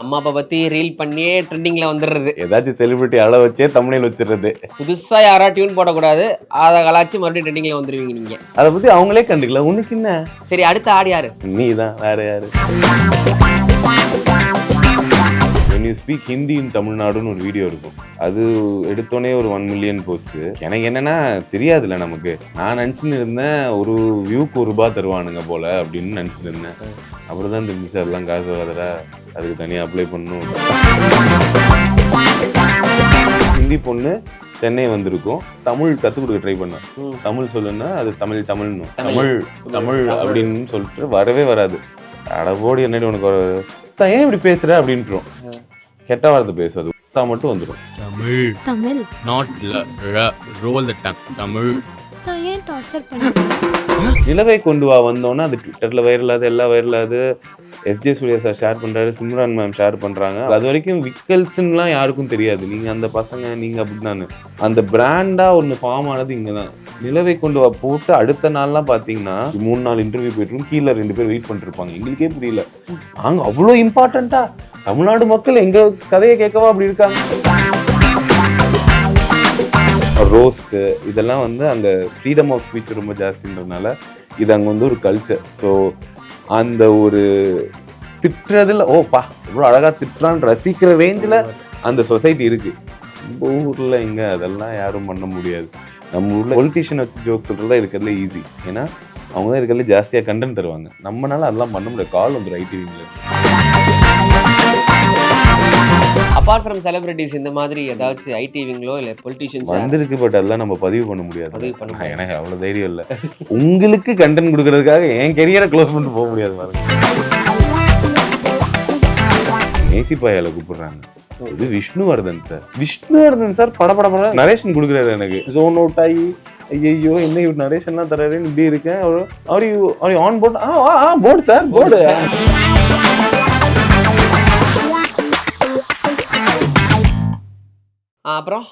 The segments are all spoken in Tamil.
அம்மா அப்பா பத்தி ரீல் பண்ணியே ட்ரெண்டிங்ல வந்துடுறது. ஏதாச்சும் செலிபிரிட்டி அள வச்சே தம்ப்நெயில் வச்சிடுறது. புதுசா யாரா டியூன் போடக்கூடாது, அதை கலாச்சி மறுபடியும் ட்ரெண்டிங்ல வந்துருவீங்க நீங்க. அதை பத்தி அவங்களே கண்டுக்கல. உனக்கு என்ன? சரி, அடுத்த ஆடு யாரு? நீ தான், வேற யாரு? When you speak Hindi in தமிழ்நாடுன்னு ஒரு வீடியோ இருக்கும். அது எடுத்தோடனே ஒரு 1 மில்லியன் போச்சு. எனக்கு என்னன்னா தெரியாதுல்ல நமக்கு. நான் நினச்சின்னு இருந்தேன் ஒரு வியூக்கு ₹1 தருவானுங்க போல அப்படின்னு நினச்சிட்டு இருந்தேன். அப்புறம் தான் தெரிஞ்சிச்சு அதெல்லாம் காசு வராதடா, அதுக்கு தனியாக அப்ளை பண்ணணும். ஹிந்தி பொண்ணு சென்னை வந்திருக்கும், தமிழ் கற்றுக் கொடுக்க ட்ரை பண்ணேன். தமிழ் சொல்லுன்னா அது தமிழ்னு தமிழ் தமிழ் அப்படின்னு சொல்லிட்டு வரவே வராது. அடபோடி என்னடி உனக்கு ஒரு ஏன் இப்படி பேசுற அப்படின்றோம். கெட்ட வார்த்தை பேசுறது மட்டும் வந்துடும். Tamil Tamil not roll the tongue Tamil. ஏன் டார்ச்சர் பண்ணுங்க? நிலவை கொண்டு வா வந்தோன்னா அது ட்விட்டர்ல வைரலாது, எல்லாம் வைரலாது. எஸ்ஜே சூர்யா சார் ஷேர் பண்றாரு, சிம்ரான் மேம் ஷேர் பண்றாங்க. அது வரைக்கும் விக்கல்ஸ்லாம் யாருக்கும் தெரியாது. நீங்க அந்த பசங்க நீங்க அப்படின்னானு அந்த பிராண்டா ஒன்று ஃபார்ம் ஆனது இங்கதான். நிலவை கொண்டு வா போட்டு அடுத்த நாள்லாம் பாத்தீங்கன்னா 3 நாள் இன்டர்வியூ போயிட்டு கீழே 2 பேர் வெயிட் பண்ணிட்டு இருப்பாங்க. எங்களுக்கே புரியல, நாங்க அவ்வளோ இம்பார்ட்டண்டா தமிழ்நாடு மக்கள் எங்க கதையை கேட்கவா அப்படி இருக்காங்க. ரோஸ்ட்டு இதெல்லாம் வந்து அங்கே ஃப்ரீடம் ஆஃப் ஸ்பீச் ரொம்ப ஜாஸ்தின்றதுனால இது அங்கே வந்து ஒரு கல்ச்சர். ஸோ அந்த ஒரு திட்டுறதுல ஓப்பா இவ்வளோ அழகாக திட்டுறான்னு ரசிக்கிற ரேஞ்சில் அந்த சொசைட்டி இருக்கு. நம்ம ஊரில் எங்கே அதெல்லாம் யாரும் பண்ண முடியாது. நம்ம ஊரில் பொலிட்டிஷியன் வச்சு ஜோக் சொல்கிறதா இருக்கிறதுல ஈஸி. ஏன்னா அவங்க தான் இருக்கிறதுல ஜாஸ்தியாக கண்டென்ட் தருவாங்க. நம்மளால அதெல்லாம் பண்ண முடியாது. கால் வந்து ஐடிவிங்கள. அபார்ட் ஃப்ரம் செலிபிரிட்டிஸ் இந்த மாதிரி ஏதாச்சும் ஐடிவிங்களோ இல்ல பொலிட்டிஷியன்ஸ் வந்திருக்கு, பட் அதெல்லாம் நம்ம பதிவு பண்ண முடியாது. எனக்கு அவ்வளவு தைரியம் இல்லை. உங்களுக்கு கண்டென்ட் கொடுக்கறதுக்காக என் கெரியரை க்ளோஸ் பண்ணிட்டு போக முடியாது பாருங்க. மேசிப்பாயால கூப்பிடுறாங்க. இது விஷ்ணுவர்தன் சார். விஷ்ணுவர்தன் சார் படப்பட நரேஷன் கொடுக்குறாரு எனக்கு. ஜோன் அவுட் ஆகி ஐயோ என்ன இவர் நரேஷன்லாம் தராருன்னு இப்படி இருக்கேன். அவர் on board board sir board. அப்புறம்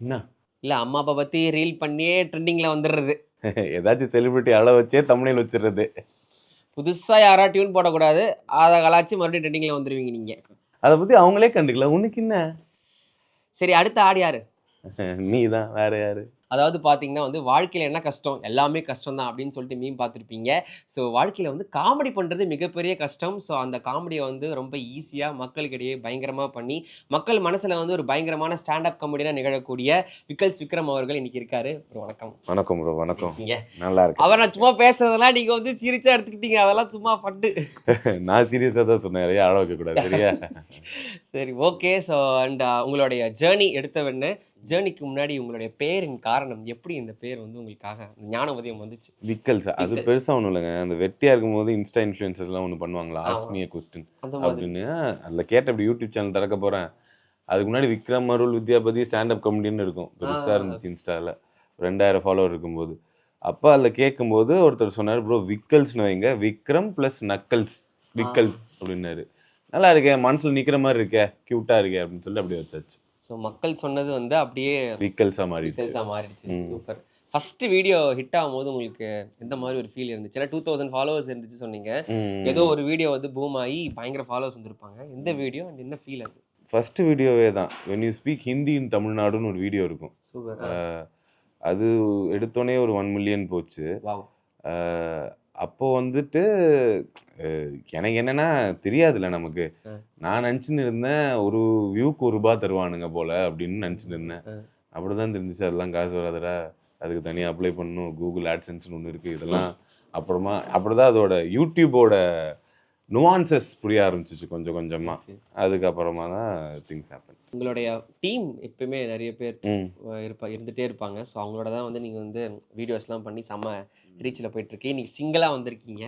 என்ன இல்ல அம்மா அப்பா பத்தி ரீல் பண்ணியே ட்ரெண்டிங்ல வந்துடுறது. ஏதாச்சும் செலிபிரிட்டி அள வச்சே தம்ப்நெயில் வச்சிடுறது. புதுசா யாரா டியூன் போடக்கூடாது, அதை கலாச்சி மறுபடியும் ட்ரெண்டிங்ல வந்துருவீங்க நீங்க. அதை பத்தி அவங்களே கண்டுக்கல. உனக்கு என்ன? சரி, அடுத்த ஆடு யாரு? நீ தான், வேற யாரு? அதாவது பார்த்தீங்கன்னா வந்து வாழ்க்கையில் என்ன கஷ்டம், எல்லாமே கஷ்டம் தான் அப்படின்னு சொல்லிட்டு மீம் பார்த்துருப்பீங்க. ஸோ வாழ்க்கையில் வந்து காமெடி பண்ணுறது மிகப்பெரிய கஷ்டம். ஸோ அந்த காமெடியை வந்து ரொம்ப ஈஸியாக மக்களுக்கிடையே பயங்கரமாக பண்ணி மக்கள் மனசில் வந்து ஒரு பயங்கரமான ஸ்டாண்டப் காமெடியாக நிகழக்கூடிய விக்கல்ஸ் விக்ரம் அவர்கள் இன்னைக்கு இருக்காரு. ஒரு வணக்கம். வணக்கம் ப்ரோ. வணக்கம். நல்லா இருக்கு. அவர் நான் சும்மா பேசுறதெல்லாம் நீங்கள் வந்து சீரியஸாக எடுத்துக்கிட்டீங்க, அதெல்லாம் சும்மா பட்டு. நான் சீரியஸாக தான் சொன்னேன், அழ வைக்கக்கூடாது சரியா? சரி, ஓகே. ஸோ அண்ட் உங்களுடைய ஜேர்னி எடுத்தவொடனே ஜேர்னிக்கு முன்னாடி உங்களுடைய பேரின் காரணம் எப்படி இந்த பேர் வந்து உங்களுக்காக ஞான உதயம் வந்துச்சு? விக்கல்ஸ் அது பெருசாக ஒன்றும் இல்லைங்க. அந்த வெட்டியாக இருக்கும்போது இன்ஸ்டா இன்ஃப்ளூயன்சர்ஸ்லாம் ஒன்று பண்ணுவாங்களா, ஆஸ்க் மீ எ கொஸ்டின் அப்படின்னு. அதில் கேட்ட அப்படி யூடியூப் சேனல் திறக்க போகிறேன். அதுக்கு முன்னாடி விக்ரம் அருள் வித்யாபதி ஸ்டாண்டப் காமெடின்னு இருக்கும், பெருசாக இருந்துச்சு இன்ஸ்டாவில். 2000 ஃபாலோவர் இருக்கும்போது. அப்போ அதில் கேட்கும்போது ஒருத்தர் சொன்னார், ப்ரோ விக்கல்ஸ்னு வைங்க, விக்ரம் ப்ளஸ் நக்கல்ஸ் விக்கல்ஸ் அப்படின்னாரு. நல்லா இருக்கேன், மனசில் நிற்கிற மாதிரி இருக்கே, க்யூட்டாக இருக்கே அப்படின்னு சொல்லி அப்படியே வச்சாச்சு. ஸோ மக்கள் சொன்னது வந்து அப்படியே விக்கல்ஸாக மாறிடுச்சு. சூப்பர். ஃபர்ஸ்ட் வீடியோ ஹிட் ஆகும்போது உங்களுக்கு எந்த மாதிரி ஒரு ஃபீல் இருந்துச்சு? ஏன்னா 2000 ஃபாலோவர்ஸ் இருந்துச்சு சொன்னீங்க. ஏதோ ஒரு வீடியோ வந்து பூம் ஆகி பயங்கர ஃபாலோவர்ஸ் வந்திருப்பாங்க. எந்த வீடியோ அண்ட் என்ன ஃபீல் அது? ஃபர்ஸ்ட் வீடியோவே தான். வென் யூ ஸ்பீக் ஹிந்தி இன் தமிழ்நாடுன்னு ஒரு வீடியோ இருக்கும். சூப்பர். அது எடுத்தோடனே ஒரு 1 மில்லியன் போச்சு. வாவ். அப்போ வந்துட்டு எனக்கு என்னன்னா தெரியாதுல்ல நமக்கு. நான் நினச்சின்னு இருந்தேன் ஒரு வியூக்கு ₹1 தருவானுங்க போல அப்படின்னு நினச்சிட்டு இருந்தேன். அப்படிதான் தெரிஞ்சிச்சு அதெல்லாம் காசு வராதடா, அதுக்கு தனியாக அப்ளை பண்ணணும், கூகுள் ஆட்சன்ஸ்னு ஒன்று இருக்குது. இதெல்லாம் அப்புறமா அப்படிதான் அதோட யூடியூபோட நுவான்சஸ் புரிய ஆரம்பிச்சிச்சு கொஞ்சம் கொஞ்சமாக. அதுக்கப்புறமா தான் திங்ஸ் ஹேப்பன். உங்களுடைய டீம் எப்பவுமே நிறைய பேர் இருந்துகிட்டே இருப்பாங்க. ஸோ அவங்களோட தான் வந்து நீங்கள் வந்து வீடியோஸ்லாம் பண்ணி செம்ம ரீச்சில் போயிட்டுருக்கு. இன்னைக்கு சிங்கிளாக வந்திருக்கீங்க.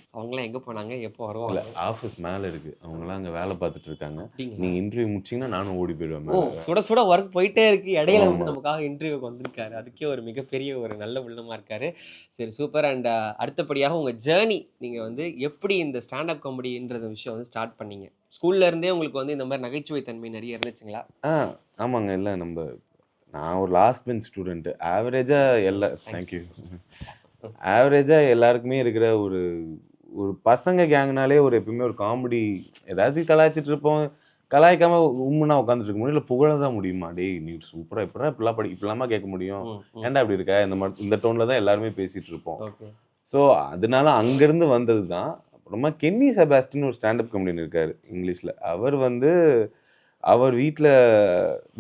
ஸோ அவங்களாம் எங்கே போனாங்க, எப்போ வருவாங்க? ஆஃபீஸ் மேலே இருக்குது, அவங்களாம் அங்கே வேலை பார்த்துட்டு இருக்காங்க. நீங்கள் இன்டர்வியூ முடிச்சிங்கன்னா நானும் ஓடி போயிடுவேன். சுட சுட ஒர்க் போயிட்டே இருக்கு. இடையில வந்து நமக்காக இன்டர்வியூக்கு வந்திருக்காரு. அதுக்கே ஒரு மிகப்பெரிய ஒரு நல்ல உள்ளமாக இருக்காரு. சரி, சூப்பர். அண்ட் அடுத்தபடியாக உங்கள் ஜேர்னி, நீங்கள் வந்து எப்படி இந்த ஸ்டாண்டப் காமெடின்ற விஷயம் வந்து ஸ்டார்ட் பண்ணீங்க? ஸ்கூல்ல இருந்தே உங்களுக்கு வந்து இந்த மாதிரி நகைச்சுவை தன்மை நிறைய இருந்துச்சுங்களா? ஆமாங்க. இல்லை நான் ஒரு லாஸ்ட் பெஞ்ச் ஸ்டூடெண்ட்டு. ஆவரேஜாக ஆவரேஜாக எல்லாருக்குமே இருக்கிற ஒரு ஒரு பசங்க கேங்னாலே ஒரு எப்பயுமே ஒரு காமெடி ஏதாச்சும் கலாய்ச்சிட்டு இருப்போம். கலாய்க்காம உம்முன்னா உட்காந்துட்டு இருக்க முடியும். இல்லை புகழ தான் முடியுமா? டேய் நீ சூப்பரா இப்படிலாம் இப்படிலாமா கேட்க முடியும்? ஏன்டா இப்படி இருக்க? இந்த டோன்ல தான் எல்லாருமே பேசிட்டு இருப்போம். ஓகே. ஸோ அதனால அங்கேருந்து வந்தது தான். அப்புறமா கென்னி செபாஸ்டின் ஒரு ஸ்டாண்டப் காமெடியன் இருக்காரு இங்கிலீஷ்ல. அவர் வந்து அவர்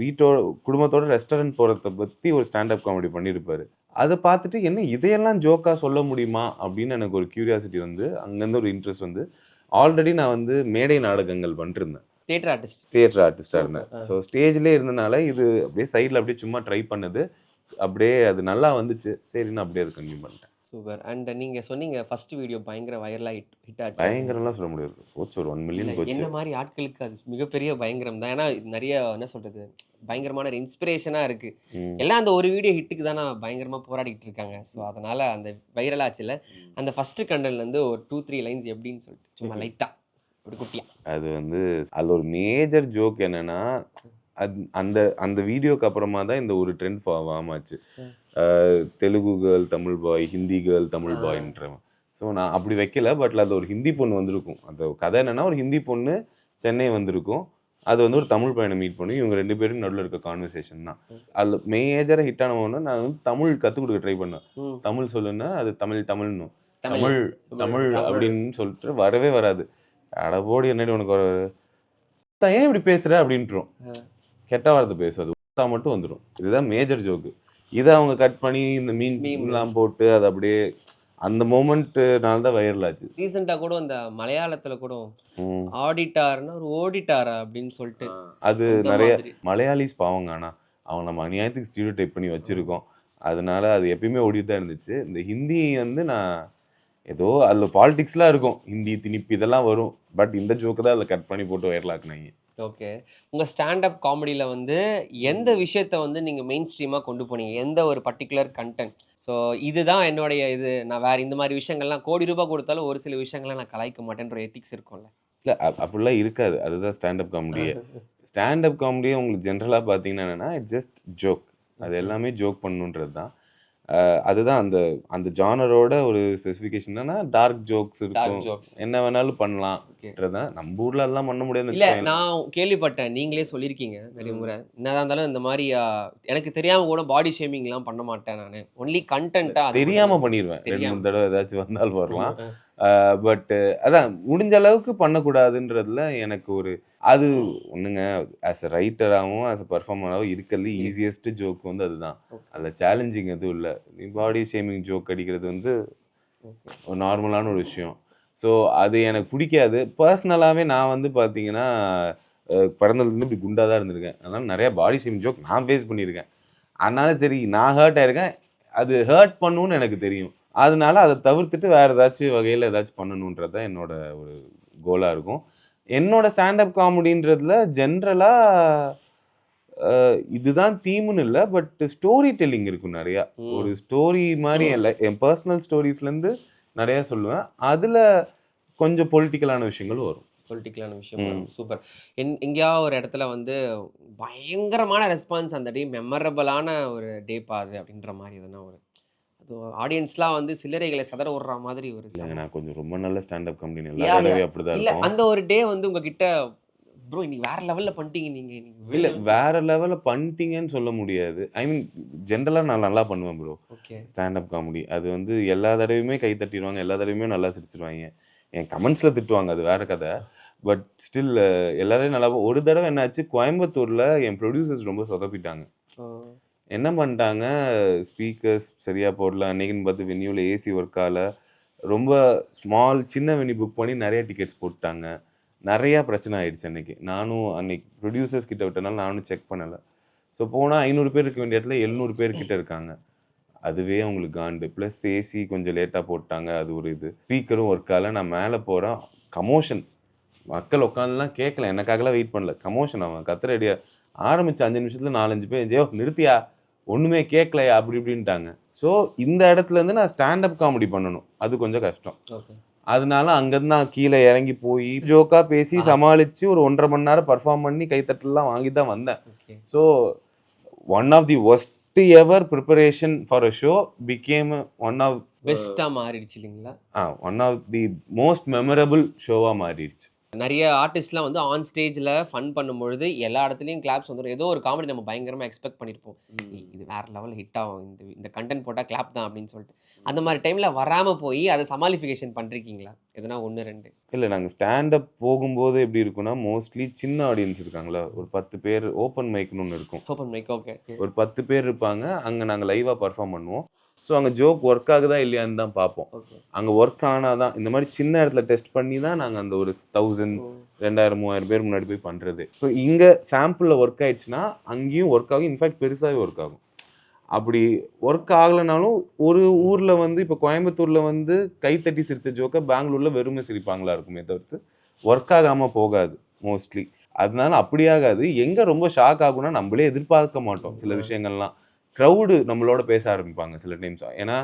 வீட்டோட குடும்பத்தோட ரெஸ்டாரண்ட் போறத பத்தி ஒரு ஸ்டாண்டப் காமெடி பண்ணியிருப்பாரு. அத பார்த்துட்டு என்ன இதையெல்லாம் ஜோக்கா சொல்ல முடியுமா? அப்படின்னு எனக்கு ஒரு கியூரியாசிட்டி வந்து அங்கேருந்து ஒரு இன்ட்ரெஸ்ட் வந்து ஆல்ரெடி நான் வந்து மேடை நாடகங்கள் பண்ணிருந்தேன். Theatre artist. தியேட்டர் ஆர்டிஸ்டா இருந்தேன். சூப்பர். ஸோ ஸ்டேஜ்லயே இருந்தனால இது அப்படியே சைட்ல அப்படியே சும்மா ட்ரை பண்ணது. அப்படியே அது நல்லா வந்துச்சு. சரின்னு அப்படியே அது கன்டினியூ பண்ணிட்டேன். சூப்பர். அண்ட் நீங்க சொன்னீங்க ஃபர்ஸ்ட் வீடியோ பயங்கர வைரலா ஹிட் ஆச்சு. பயங்கரம்லாம் சொல்ல முடியாது. போச்சு ஒரு 1 இல்ல மில்லியன் போச்சு. என்ன மாரி ஆட்களுக்கு அது மிகப்பெரிய பயங்கரம் தான். ஏன்னா நெறைய என்ன சொல்றது? பயங்கரமான ஒரு இன்ஸ்பிரேஷனா இருக்கு. ம். எல்லாம் அந்த ஒரு வீடியோ ஹிட்டுக்கு தான பயங்கரமா போராடிட்டு இருக்காங்க. ஸோ அதனால அந்த வைரல் ஆச்சுல்ல. அந்த ஃபர்ஸ்ட் கண்டென்ட்ல இருந்து ஒரு 2, 3 லைன்ஸ் எப்படின்னு சொல்லிட்டு சும்மா லைட்டா அப்படி குட்டியா. அது வந்து அதுல ஒரு மேஜர் ஜோக் என்னன்னா, அந்த அந்த வீடியோக்கு அப்புறமா தான் இந்த ஒரு ட்ரெண்ட் ஃபார்ம் ஆச்சு. ம். தெலுங்கு கேர்ள் தமிழ் பாய், ஹிந்தி கேர்ள் தமிழ் ஆ. பாய்ன்றவன். ஸோ நான் அப்படி வைக்கல. பட் அது ஒரு ஹிந்தி பொண்ணு வந்திருக்கும். அந்த கதை என்னன்னா, ஒரு ஹிந்தி பொண்ணு சென்னை வந்திருக்கும். அது வந்து ஒரு தமிழ் பையனை மீட் பண்ணி இவங்க 2 பேரும் நடுவுல இருக்க கான்வர்சேஷன் தான். ம். அதுல மேஜரா ஹிட் ஆன ஒண்ணு நான் வந்து தமிழ் கத்துக் கொடுக்க ட்ரை பண்ணேன். ம். தமிழ் சொல்லுன்னா அது தமிழ்ன்னும். தமிழ். தமிழ் தமிழ். தமிழ் தமிழ். அப்படின்னு சொல்லிட்டு வரவே வராது. அட போடி என்னடி உனக்கு ஏன் இப்படி பேசுற அப்படின்றோம். ஆ. கெட்ட வார்த்தை பேசுவது மட்டும் வந்துடும். இதுதான் மேஜர் ஜோக்கு. இதை அவங்க கட் பண்ணி இந்த Meme. மீன்லாம் போட்டு அது அப்படியே அந்த மொமெண்ட்னால தான் வைரல் ஆச்சு. ரீசெண்டா கூட இந்த மலையாளத்துல கூட ம். ஆடிட்டார்னா ஒரு ஓடிட்டாரா அப்படின்னு சொல்லிட்டு அது அந்த நிறைய மாதிரி. மலையாளிஸ் பாவங்க. ஆனா அவங்க நம்ம அநியாயத்துக்கு ஸ்டீரியோ டைப் பண்ணி வச்சிருக்கோம். அதனால அது எப்பயுமே ஓடிட்டு தான் இருந்துச்சு. இந்த ஹிந்தி வந்து நான் ஏதோ அதுல பாலிடிக்ஸ்லாம் இருக்கும். ஹிந்தி திணிப்பு இதெல்லாம் வரும். பட் இந்த ஜோக்கு தான் அதில் கட் பண்ணி போட்டு வைரல் ஆக்குனாங்க. ஓகே. உங்க ஸ்டாண்ட் அப் காமெடியில வந்து எந்த விஷயத்த வந்து நீங்க மெயின் ஸ்ட்ரீமா கொண்டு போனீங்க? எந்த ஒரு பர்ட்டிகுலர் கன்டென்ட்? ஸோ இதுதான் என்னுடைய இது. நான் வேற இந்த மாதிரி விஷயங்கள்லாம் கோடி ரூபாய் கொடுத்தாலும் ஒரு சில விஷயங்களை நான் கலாய்க்க மாட்டேன்ற எத்திக்ஸ் இருக்கும்ல. இல்ல அப்படிலாம் இருக்காது. அதுதான் ஸ்டாண்டப் காமெடியே. ஸ்டாண்டப் காமெடியே உங்களுக்கு ஜென்ரலா பார்த்தீங்கன்னா என்னன்னா, ஜஸ்ட் ஜோக். அது எல்லாமே ஜோக் பண்ணணுன்றது தான். அதுதான் அந்த அந்த ஜானரோட ஒரு ஸ்பெசிஃபிகேஷன் என்னன்னா, டார்க் ஜோக்ஸ் டார்க் இருக்கும். ஜோக்ஸ். என்ன வேணாலும் ஓகே. பண்ணலாம்ன்றதான். நம்ம ஊர்ல எல்லாம் பண்ண முடியாதுன்னு இல்ல வச்சுக்கோங்களேன். நான் கேள்விப்பட்டேன். நீங்களே சொல்லியிருக்கீங்க நிறைய ம். முறை. என்னதான் இருந்தாலும் இந்த மாதிரி எனக்கு தெரியாம கூட பாடி ஷேமிங்லாம் பண்ண மாட்டேன் நானு. ஒன்லி கன்டென்ட்டா அது மட்டும் தெரியாம தான் பண்ணிருவேன். 2, 3 தெரியாம. தடவை ஏதாச்சும் வந்தால் வரலாம். ம். பட் அதான் முடிஞ்ச அளவுக்கு பண்ணக்கூடாதுன்றதுல எனக்கு ஒரு அது ஒண்ணுங்க. ஆஸ் அ ரைட்டராகவும் ஆஸ் அ பர்ஃபார்மராகவும் இருக்கிறதுல ஈஸியஸ்ட் ஜோக் வந்து அதுதான். ஓகே. அதில் சேலஞ்சிங் எதுவும் இல்லை. பாடி ஷேமிங் ஜோக் அடிக்கிறது வந்து ஓகே. ஒரு நார்மலான ஒரு விஷயம். ஸோ அது எனக்கு பிடிக்காது. பர்சனலாகவே நான் வந்து பார்த்தீங்கன்னா பிறந்ததுலேருந்து இப்படி குண்டாக தான் இருந்திருக்கேன். அதனால நிறைய பாடி ஷேமிங் ஜோக் நான் ஃபேஸ் பண்ணியிருக்கேன். அதனால சரி நான் ஹர்ட் ஆயிருக்கேன். அது ஹர்ட் பண்ணுன்னு எனக்கு தெரியும். அதனால அதை தவிர்த்துட்டு வேற ஏதாச்சும் வகையில் ஏதாச்சும் பண்ணணுன்றது தான் என்னோட ஒரு கோலாக இருக்கும். என்னோட ஸ்டாண்டப் காமெடின்றதுல ஜென்ரலா இதுதான் தீம்னு இல்லை. பட் ஸ்டோரி டெல்லிங் இருக்கும் நிறையா. ஒரு ம். ஸ்டோரி மாதிரி என் பர்சனல் ஸ்டோரிஸ்லேருந்து நிறையா சொல்லுவேன். அதில் கொஞ்சம் பொலிட்டிக்கலான விஷயங்களும் வரும். பொலிட்டிக்கலான விஷயம் ம். வரும். சூப்பர். எங்கேயாவது ஒரு இடத்துல வந்து பயங்கரமான ரெஸ்பான்ஸ் அந்த டே மெமரபிளான ஒரு டேப்பா அது அப்படின்ற மாதிரி எதுனா ஒரு அது ஆடியன்ஸ்லாம் வந்து சில்லறைகளை சதற விடுற மாதிரி ஒரு இல்லைங்க, செம. நான் கொஞ்சம் ரொம்ப நல்ல ஸ்டாண்டப் காமெடி யா எல்லா யா தடவையும் அப்படிதான் இல்ல இருக்கும். அந்த ஒரு டே வந்து உங்ககிட்ட ப்ரோ இன்னைக்கு வேற லெவல்ல பண்ணிட்டீங்க நீங்க இன்னைக்கு இல்லை வெளில வேற லெவலில் பண்ணிட்டீங்கன்னு சொல்ல முடியாது. ஐ மீன் ஜென்ரலாக நான் நல்லா பண்ணுவேன் ப்ரோ. ஓகே. ஸ்டாண்டப் காமெடி அது வந்து எல்லா தடவையுமே கை தட்டிடுவாங்க. எல்லா தடவையுமே நல்லா சிரிச்சிருவாங்க. என் கமெண்ட்ஸில் திட்டுவாங்க, அது வேற கதை. பட் ஸ்டில் எல்லா தடவையும் நல்லா ஒரு தடவை என்னாச்சு, கோயம்புத்தூரில் என் ப்ரொடியூசர்ஸ் ரொம்ப சொதப்பிட்டாங்க. ஓ. என்ன பண்ணிட்டாங்க, ஸ்பீக்கர்ஸ் சரியாக போடல. அன்னைக்குன்னு பார்த்து வென்யூவில் ஏசி ஒர்க் ஆகல. ரொம்ப சின்ன வென்யூ புக் பண்ணி நிறைய டிக்கெட்ஸ் போட்டாங்க. நிறையா பிரச்சனை ஆயிடுச்சு அன்னைக்கு. நானும் அன்னைக்கு ப்ரொடியூசர்ஸ் கிட்ட விட்டனால நானும் செக் பண்ணலை. ஸோ போனால் 500 பேர் இருக்க வேண்டிய இடத்துல 700 பேர் கிட்ட இருக்காங்க. அதுவே அவங்களுக்கு காண்டு. ப்ளஸ் ஏசி கொஞ்சம் லேட்டாக போட்டாங்க. அது ஒரு இது. ஸ்பீக்கரும் ஒர்க் ஆகல. நான் மேலே போகிறேன். கமோஷன். மக்கள் உட்காந்துலாம் கேட்கல. எனக்காகலாம் வெயிட் பண்ணல. கமோஷன். அவன் கத்துற ஐடியா ஆரம்பிச்ச 5 நிமிஷத்துல 4-5 பேர் ஜெயோ நிறுத்தியா, ஒன்றுமே கேட்கலையா அப்படி இப்படின்ட்டாங்க. ஸோ இந்த இடத்துலேருந்து நான் ஸ்டாண்டப் காமெடி பண்ணணும். அது கொஞ்சம் கஷ்டம். ஓகே. அதனால அங்கேருந்து நான் கீழே இறங்கி போய் ஜோக்காக பேசி சமாளித்து ஒரு 1.5 மணி நேரம் பர்ஃபார்ம் பண்ணி கைத்தட்டலாம் வாங்கி தான் வந்தேன். Okay. So one of the worst ever preparation for a show became one of பெஸ்ட்டா மாறிடுச்சு இல்லைங்களா? One of the most memorable ஷோவா மாறிடுச்சு. நெறைய ஆர்டிஸ்ட்லாம் வந்து ஆன் ஸ்டேஜ்ல ஃபன் பண்ணும்பொழுது எல்லா இடத்துலயும் கிளாப்ஸ் வந்துரும். ஏதோ ஒரு காமெடி நம்ம பயங்கரமா எக்ஸ்பெக்ட் பண்ணியிருப்போம். இது வேற லெவல்ல ஹிட் ஆகும். இந்த கன்டென்ட் போட்டா கிளாப் தான் அப்படின்னு சொல்லிட்டு. அந்த மாரி டைம்ல வராம போய் அத சமாளிஃபிகேஷன் பண்றீங்களா? எதனா 1, 2 இல்ல நாங்க ஸ்டாண்ட் அப் போகும்போது எப்படி இருக்கும்னா, மோஸ்ட்லி சின்ன ஆடியன்ஸ் இருக்காங்கல்ல, ஒரு 10 பேர் ஓப்பன் மைக்ன்னு ஒண்ணு இருக்கும். Open mic okay. ஒரு 10 பேர் இருப்பாங்க. அங்க நாங்க லைவா பெர்ஃபார்ம் பண்ணுவோம். ஸோ அங்க ஜோக் ஒர்க் ஆகுதா இல்லையான்னு தான் பார்ப்போம். ஓகே. அங்க ஒர்க் ஆனா தான் இந்த மாரி சின்ன இடத்துல டெஸ்ட் பண்ணி தான் நாங்க அந்த ஒரு 1000, 2000, 3000 பேர் முன்னாடி போய் பண்றது. ஸோ இங்க சாம்பிள்ல ஒர்க் ஆயிடுச்சுன்னா, அங்கேயும் ஒர்க் ஆகும். இன்ஃபேக்ட் பெருசாவே ஒர்க் ஆகும். அப்படி ஒர்க் ஆகலைனாலும் ஒரு ஊர்ல வந்து இப்போ கோயம்புத்தூர்ல வந்து கைத்தட்டி சிரிச்ச ஜோக்க பெங்களூர்ல வெறுமே சிரிப்பாங்களா இருக்குமே தவிர்த்து ஒர்க் ஆகாம போகாது மோஸ்ட்லி. அதனால அப்படி ஆகாது. எங்க ரொம்ப ஷாக் ஆகும்னா நம்மளே எதிர்பார்க்க மாட்டோம் சில விஷயங்கள்லாம். க்ரௌடு நம்மளோட பேச ஆரம்பிப்பாங்க சில டைம்ஸ். ஏன்னா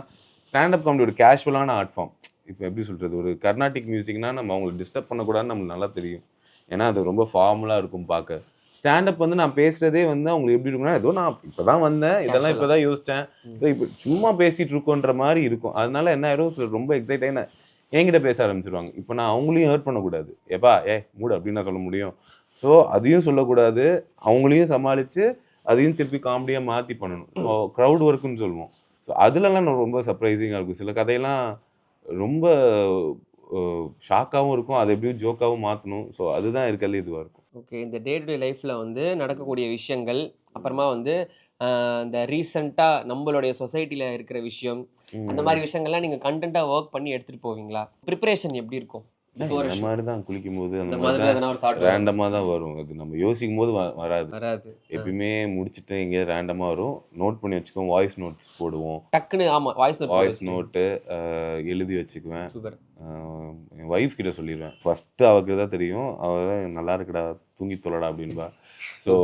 ஸ்டாண்டப் காமெடி ஒரு கேஷுவலான ஆர்ட் ஃபார்ம். இப்போ எப்படி சொல்றது, ஒரு கர்நாடிக் மியூசிக்னா நம்ம அவங்களை டிஸ்டர்ப் பண்ணக்கூடாதுன்னு நம்மளுக்கு நல்லா தெரியும். ஏன்னா அது ரொம்ப ஃபார்முலா இருக்கும் பார்க்க. ஸ்டாண்டப் வந்து நான் பேசுறதே வந்து அவங்களுக்கு எப்படி இருக்கும்னா, ஏதோ நான் இப்பதான் வந்தேன், இதெல்லாம் இப்பதான் யோசிச்சேன், இப்போ சும்மா பேசிட்டு இருக்கோன்ற மாதிரி இருக்கும். அதனால என்ன ஆயிரும், ரொம்ப எக்ஸைட் ஆகி என்கிட்ட பேச ஆரம்பிச்சிருவாங்க. இப்போ நான் அவங்களையும் ஹர்ட் பண்ணக்கூடாது. எப்பா மூடு அப்படின்னு நான் சொல்ல முடியும். ஸோ அதையும் சொல்லக்கூடாது, அவங்களையும் சமாளிச்சு அதையும் திருப்பி காமெடியா மாத்தி பண்ணணும். ஸோ க்ரௌட் ஒர்க்குன்னு சொல்லுவோம். ஸோ அதுலலாம் ரொம்ப சர்ப்ரைசிங்கா இருக்கும். சில கதையெல்லாம் ரொம்ப ஷாக்காகவும் இருக்கும், அதை எப்படியும் ஜோக்காகவும் மாற்றணும். ஸோ அதுதான் இருக்கிறதுல இதுவாக இருக்கும். ஓகே. இந்த டே டு டே லைஃப்ல வந்து நடக்கக்கூடிய விஷயங்கள், அப்புறமா வந்து இந்த ரீசென்ட்டா நம்மளுடைய சொசைட்டில இருக்கிற விஷயம், அந்த மாரி விஷயங்கள்லாம் நீங்க கன்டென்ட்டா வொர்க் பண்ணி எடுத்துட்டு போவீங்களா? பிரிப்பரேஷன் எப்படி இருக்கும்? பிஃபோர் இந்த ஷோ மாதிரி தான் குளிக்கும்போது அந்த இந்த மாதிரி மாதிரி தான் எதனா ஒரு தாட் ரேண்டமாக தான் வரும். அது நம்ம யோசிக்கும் போது வராது. வராது. எப்பயுமே முடிச்சுட்டு எங்கேயாவது ரேண்டமாக வரும். நோட் பண்ணி வச்சுக்குவோம். வாய்ஸ் நோட்ஸ் போடுவோம். டக்குன்னு ஆமா. வாய்ஸ் நோட்டு எழுதி வச்சுக்குவேன். சூப்பர். என் ஒய்ஃப் கிட்ட சொல்லிடுவேன். ஃபஸ்ட்டு அவருக்கு தான் தெரியும். அவள் நல்லா இருக்குடா தூங்கி தொலைடா அப்படின்பா. ஸோ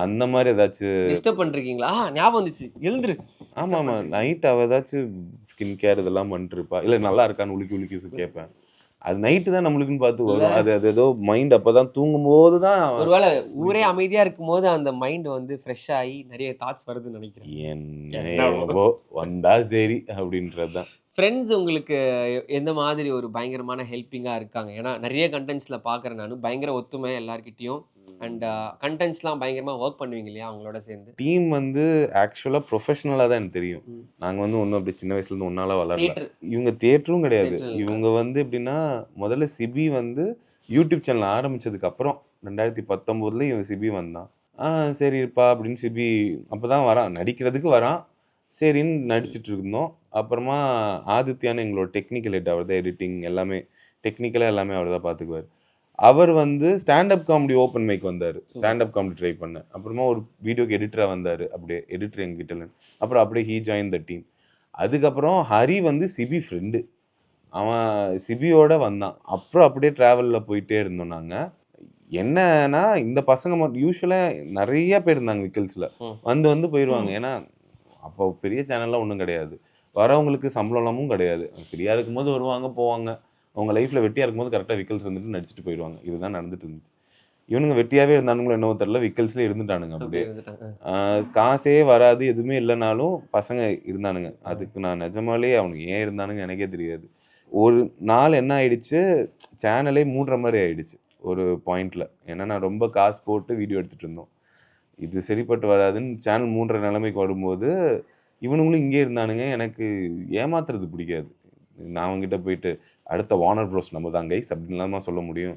அந்த மாதிரி ஏதாச்சும் டிஸ்டர்ப் பண்றீங்களா? ஞாபகம் வந்துச்சு. எழுந்துரு. ஆமாம் நைட் அவள் ஏதாச்சும் ஸ்கின் கேர் இதெல்லாம் பண்ணிட்டு இருப்பா. இல்லை நல்லா இருக்கான்னு உலுக்கி கேட்பேன். அது நைட்டு தான் நம்மளுக்குன்னு பார்த்து வரும். அது ஏதோ மைண்ட் அப்பதான் தூங்கும்போது தான் ஒருவேளை ஊரே அமைதியா இருக்கும்போது அந்த மைண்ட் வந்து ஃப்ரெஷ் ஆகி நிறைய தாட்ஸ் வருதுன்னு நினைக்கிறேன். என்னவோ வந்தா சரி அப்படின்றது தான். ஃப்ரெண்ட்ஸ் உங்களுக்கு எந்த மாதிரி ஒரு பயங்கரமான ஹெல்ப்பிங்கா இருக்காங்க? ஏன்னா நிறைய கண்டென்ட்ஸ்ல பார்க்குறேன் நானு. பயங்கர ஒத்துமை எல்லார்கிட்டயும். அண்ட் கண்டென்ட்ஸ்லாம் பயங்கரமா ஒர்க் பண்ணுவீங்க இல்லையா அவங்களோட சேர்ந்து? டீம் வந்து ஆக்சுவலா ப்ரொஃபஷனலா தான் எனக்கு தெரியும். நாங்க வந்து ஒன்றும் அப்படி சின்ன வயசுல இருந்து ஒன்னால வளரல. தியேட்டர் இவங்க தியேட்டரும் கிடையாது. தியேட்டர் இவங்க வந்து எப்படின்னா முதல்ல சிபி வந்து யூடியூப் சேனல் ஆரம்பிச்சதுக்கு அப்புறம் 2019 இவன் சிபி வந்தான். சரிப்பா அப்படின்னு சிபி அப்பதான் வரான், நடிக்கிறதுக்கு வரான். சரின்னு நடிச்சிட்டு இருந்தோம். அப்புறமா ஆதித்யான்னு எங்களோட டெக்னிக்கல் ஹெட், அவர் தான் எடிட்டிங் எல்லாமே டெக்னிக்கலாக எல்லாமே அவர் தான் பார்த்துக்குவார். அவர் வந்து ஸ்டாண்டப் காமெடி ஓப்பன் மைக் வந்தார். ஸ்டாண்டப் காமெடி ட்ரை பண்ணேன். அப்புறமா ஒரு வீடியோக்கு எடிட்டராக வந்தார். அப்படியே எடிட்டர் எங்கிட்ட. அப்புறம் அப்படியே ஹீ ஜாயின் த டீம். அதுக்கப்புறம் ஹரி வந்து சிபி ஃப்ரெண்டு, அவன் சிபியோட வந்தான். அப்புறம் அப்படியே ட்ராவலில் போயிட்டே இருந்தோம் நாங்கள். என்னன்னா இந்த பசங்க மட்டும் யூஸ்வலாக நிறைய பேர் இருந்தாங்க விக்கல்ஸில், வந்து போயிடுவாங்க. ஏன்னா அப்போ பெரிய சேனல்லாம் ஒன்றும் கிடையாது. வரவங்களுக்கு சம்பளமும் கிடையாது. ஃப்ரீயாக இருக்கும்போது வருவாங்க போவாங்க. அவங்க லைஃப்பில் வெட்டியாக இருக்கும்போது கரெக்டாக விக்கல்ஸ் வந்துட்டு நடிச்சிட்டு போயிடுவாங்க. இதுதான் நடந்துட்டு இருந்துச்சு. இவனுங்க வெட்டியாகவே இருந்தானுங்களோ என்னவோ தெரியல, விக்கல்ஸ்லேயே இருந்துட்டானுங்க. அப்படியே காசே வராது எதுவுமே இல்லைனாலும் பசங்க இருந்தானுங்க. அதுக்கு நான் நிஜமாலே அவனுக்கு ஏன் இருந்தானுங்க எனக்கே தெரியாது. ஒரு நாள் என்ன ஆயிடுச்சு, சேனலே மூடுற மாதிரி ஆயிடுச்சு ஒரு பாயிண்ட்ல. ஏன்னா நான் ரொம்ப காசு போட்டு வீடியோ எடுத்துட்டு இருந்தோம். இது சரிப்பட்டு வராதுன்னு சேனல் மூடுற நிலைமைக்கு வரும்போது இவனுங்களும் இங்கே இருந்தானுங்க. எனக்கு ஏமாத்துறது பிடிக்காது. நான் அவங்ககிட்ட போயிட்டு அடுத்த வார்னர் ப்ரோஸ் நம்ம தான் கைஸ் அப்படின்லாமா சொல்ல முடியும்.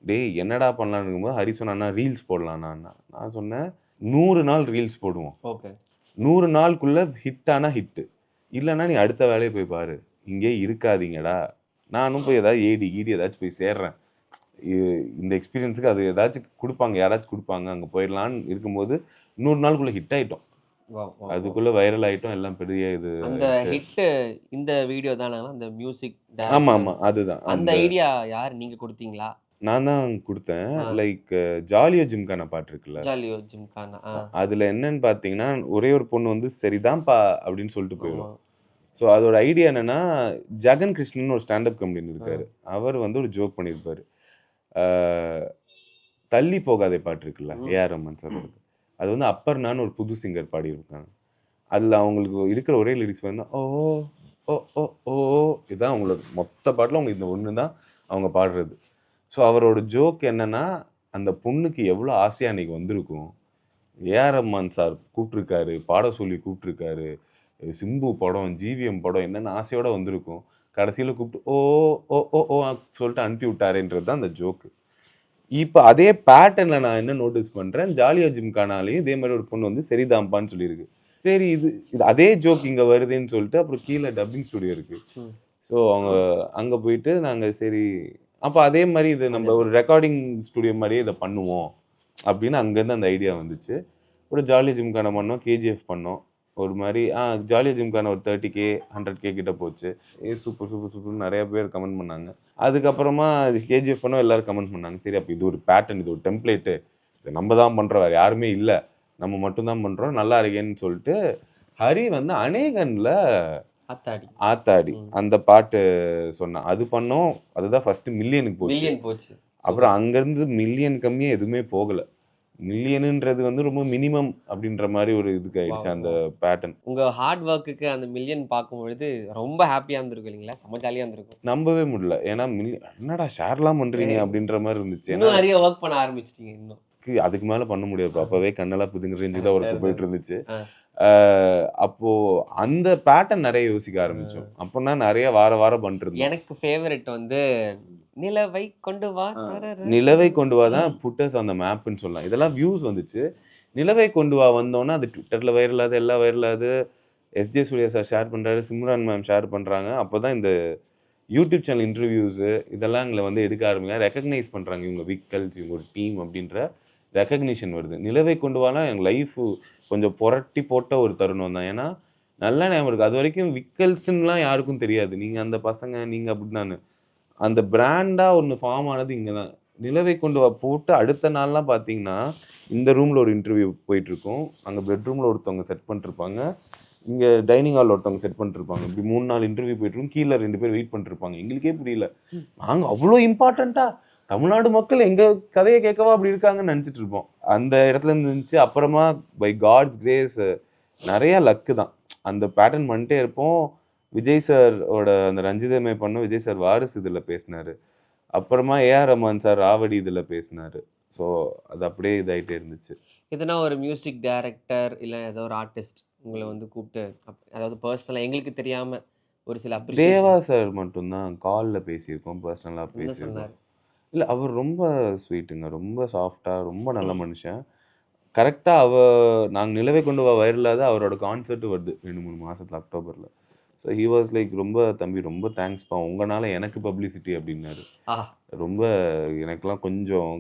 டேய் என்னடா பண்ணலான்னு இருக்கும்போது ஹரி சொன்னா ரீல்ஸ் போடலான்னா, நான் சொன்னேன் 100 நாள் ரீல்ஸ் போடுவோம். ஓகே. 100 நாளுக்குள்ள ஹிட் ஆனா ஹிட்டு, இல்லைன்னா நீ அடுத்த வேலையை போய் பாரு, இங்கே இருக்காதீங்கடா. நானும் போய் ஏதாவது ஏடி ஏதாச்சும் போய் சேர்றேன். இந்த எக்ஸ்பீரியன்ஸுக்கு அது ஏதாச்சும் கொடுப்பாங்க, யாராச்சும் கொடுப்பாங்க, அங்கே போயிடலான்னு இருக்கும்போது 100 நாளுக்குள்ள ஹிட் ஆயிட்டோம். அதுக்குள்ள வைரல் ஆயிட்டோம். எல்லாம் பெரிய இது. அந்த ஹிட் இந்த வீடியோ தானங்களா அந்த மியூசிக் ஆமா அதுதான். அந்த ஐடியா யார் நீங்க கொடுத்தீங்களா? நான் தான் கொடுத்தேன். லைக் ஜாலியோ ஜிம்கானா பாட்டு இருக்குல்ல, ஜாலியோ ஜிம்கானா. அதுல என்னன்னு பாத்தீங்கன்னா ஒரே ஒரு பொண்ணு வந்து சரிதான்ப்பா அப்படின்னு சொல்லிட்டு போயிடும். ஸோ அதோட ஐடியா என்னன்னா, ஜெகன் கிருஷ்ணன் ஒரு ஸ்டாண்டப் கமெடியன் இருக்காரு. அவர் வந்து ஒரு ஜோக் பண்ணியிருப்பாரு. தள்ளி போகாதே பாட்டு இருக்குல்ல, ஏஆர் ரஹ்மான் சார், அது வந்து அப்பர்னான்னு ஒரு புது சிங்கர் பாடியிருக்காங்க. அதில் அவங்களுக்கு இருக்கிற ஒரே லிரிக்ஸ் வந்து ஓ ஓ ஓ ஓ இதுதான் அவங்களோட மொத்த பாட்டில் அவங்க இந்த ஒன்று தான் அவங்க பாடுறது. ஸோ அவரோட ஜோக் என்னன்னா, அந்த பொண்ணுக்கு எவ்வளோ ஆசையா அன்னைக்கு வந்திருக்கும். ஏஆர் ரஹ்மான் சார் கூப்பிட்டுருக்காரு, பாட சொல்லி கூப்பிட்டுருக்காரு. சிம்பு படம், ஜிவிஎம் படம் என்னென்ன ஆசையோட வந்திருக்கும். கடைசியில கூப்பிட்டு ஓ ஓ ஓ ஓ சொல்லிட்டு அனுப்பி விட்டாருன்றது தான் அந்த ஜோக்கு. இப்ப அதே பேட்டர்ன்ல நான் என்ன நோட்டீஸ் பண்றேன், ஜாலியா ஜிம்கானாலையும் இதே மாதிரி ஒரு பொண்ணு வந்து சரிதான்ப்பான்னு சொல்லியிருக்கு. சரி இது இது அதே ஜோக் இங்க வருதுன்னு சொல்லிட்டு அப்புறம் கீழே டப்பிங் ஸ்டுடியோ இருக்கு. ம். ஸோ அவங்க அங்க போயிட்டு நாங்க சரி அப்ப அதே மாதிரி இது நம்ம ஒரு ரெக்கார்டிங் ஸ்டுடியோ மாதிரியே இதை பண்ணுவோம் அப்படின்னு அங்கேருந்து அந்த ஐடியா வந்துச்சு. ஒரு ஜாலியா ஜிம்கானா பண்ணோம், கேஜிஎஃப் பண்ணோம். ஒரு மாதிரி ஜாலியா ஜிம்கான ஒரு 30K 100K கிட்ட போச்சு. சூப்பர் சூப்பர் சூப்பர்னு நிறைய பேர் கமெண்ட் பண்ணாங்க. அதுக்கப்புறமா கேஜிஎஃப் பண்ணோம், எல்லாரும் கமெண்ட் பண்ணாங்க. சரி அப்போ இது ஒரு பேட்டர்ன், இது ஒரு டெம்ப்ளேட்டு, இது நம்ம தான் பண்ணுறோம், வேறு யாருமே இல்லை, நம்ம மட்டும்தான் பண்ணுறோம், நல்லா இருக்கேன்னு சொல்லிட்டு ஹரி வந்து அநேகன்ல ஆத்தாடி ஆத்தாடி அந்த பாட்டு சொன்னான். அது பண்ணோம், அதுதான் ஃபர்ஸ்ட் மில்லியனுக்கு போச்சு. மில்லியன் போச்சு. அப்புறம் அங்கேருந்து மில்லியன் கம்மியாக எதுவுமே போகலை. மில்லியனுன்றது வந்து ரொம்ப மினிமம் அப்படின்ற மாதிரி ஒரு இதுக்கு ஆயிடுச்சு அந்த பேட்டர்ன். உங்க ஹார்ட் ஒர்க்குக்கு அந்த மில்லியன் பார்க்கும்பொழுது ரொம்ப ஹாப்பியா இருந்திருக்கும் இல்லைங்களா? செம்ம ஜாலியா இருந்திருக்கும். நம்பவே முடியல. ஏன்னா என்னடா ஷேர்லாம் பண்றீங்க அப்படின்ற மாதிரி இருந்துச்சு. ஏன்னா இன்னும் நிறைய ஒர்க் பண்ண ஆரம்பிச்சிட்டீங்க இன்னும். அதுக்கு மேல பண்ண முடியாது. அப்பவே கண்ணெல்லாம் புதுங்க ரேஞ்சுக்கு தான் ஒர்க் போயிட்டு இருந்துச்சு. ஆ. அப்போ அந்த பேட்டர்ன் நிறைய யோசிக்க ஆரம்பிச்சோம். அப்போனா நிறைய வார வாரம் பண்ணிட்டு இருந்தோம். எனக்கு ஃபேவரட் வந்து நிலவை கொண்டு வா தரர. நிலவை கொண்டு வா தான் புட்டஸ் அந்த மேப்னு சொல்லலாம். இதெல்லாம் வியூஸ் வந்துச்சு. நிலவை கொண்டு வா வந்தோன்னா அது ட்விட்டர்ல வைரல் ஆகுது, எல்லாம் வைரல் ஆகுது. எஸ்ஜே சூர்யா சார் ஷேர் பண்றாரு, சிம்ரான் மேம் ஷேர் பண்றாங்க. அப்போதான் இந்த யூடியூப் சேனல் இன்டர்வியூஸு இதெல்லாம் எங்களை வந்து எடுக்க ஆரம்பிங்க, ரெக்கக்னைஸ் பண்ணுறாங்க. இவங்க விக்கல்ஸ், இவங்க ஒரு டீம் அப்படின்ற ரெக்கக்னிஷன் வருது. நிலவை கொண்டு வானா எங்கள் லைஃப் கொஞ்சம் புரட்டி போட்ட ஒரு தருணம் தான். ஏன்னா நல்லா ஞாபகம் இருக்குது. அது வரைக்கும் விக்கல்ஸ்ன்னுலாம் யாருக்கும் தெரியாது. நீங்கள் அந்த பசங்க நீங்கள் அப்படின்னான்னு அந்த பிராண்டாக ஒன்று ஃபார்ம் ஆனது இங்கே தான். நிலவை கொண்டு வா போட்டு அடுத்த நாள்லாம் பார்த்தீங்கன்னா இந்த ரூமில் ஒரு இன்டர்வியூ போயிட்டுருக்கோம், அங்கே பெட்ரூமில் ஒருத்தவங்க செட் பண்ணிருப்பாங்க, இங்கே டைனிங் ஹாலில் ஒருத்தவங்க செட் பண்ணிருப்பாங்க. இப்படி 3-4 இன்டர்வியூ போயிட்டுருக்கும். கீழே 2 பேர் வெயிட் பண்ணிருப்பாங்க. எங்களுக்கே புரியல, நாங்கள் அவ்வளோ இம்பார்ட்டண்ட்டாக தமிழ்நாடு மக்கள் எங்கள் கதையை கேட்கவா அப்படி இருக்காங்கன்னு நினச்சிட்டு இருப்போம். அந்த இடத்துல இருந்துச்சு. அப்புறமா பை காட்ஸ் கிரேஸ் நிறையா லக்கு தான். அந்த பேட்டர்ன் பண்ணிட்டே இருப்போம். விஜய் சாரோட அந்த ரஞ்சிதமே பண்ணோம். விஜய் சார் வாரிசு இதில் பேசினார். அப்புறமா ஏஆர் ரஹ்மான் சார் ராவடி இதில் பேசினார். ஸோ அது அப்படியே இதாகிட்டே இருந்துச்சு. எதுனா ஒரு மியூசிக் டைரக்டர் இல்லை ஏதோ ஒரு ஆர்டிஸ்ட் உங்களை வந்து கூப்பிட்டு அதாவது பர்சனலாக எங்களுக்கு தெரியாம ஒரு சில தேவா அப்ரிசியேஷன் சார் மட்டும்தான் காலில் பேசியிருக்கோம், பர்சனலாக என்ன பேசியிருக்கோம். சொன்னார்? இல்லை அவர் ரொம்ப ஸ்வீட்டுங்க, ரொம்ப சாஃப்டாக, ரொம்ப நல்ல மனுஷன். கரெக்டாக நாங்கள் நிலவை கொண்டு வா வைரலாக அவரோட கான்சர்ட் வருது 2-3 மாசத்துல அக்டோபரில். ஸோ ஹி வாஸ் லைக் ரொம்ப தம்பி ரொம்ப தேங்க்ஸ்ப்பா, உங்களால் எனக்கு பப்ளிசிட்டி அப்படின்னாரு. ஆஹா, ரொம்ப எனக்கெல்லாம் கொஞ்சம்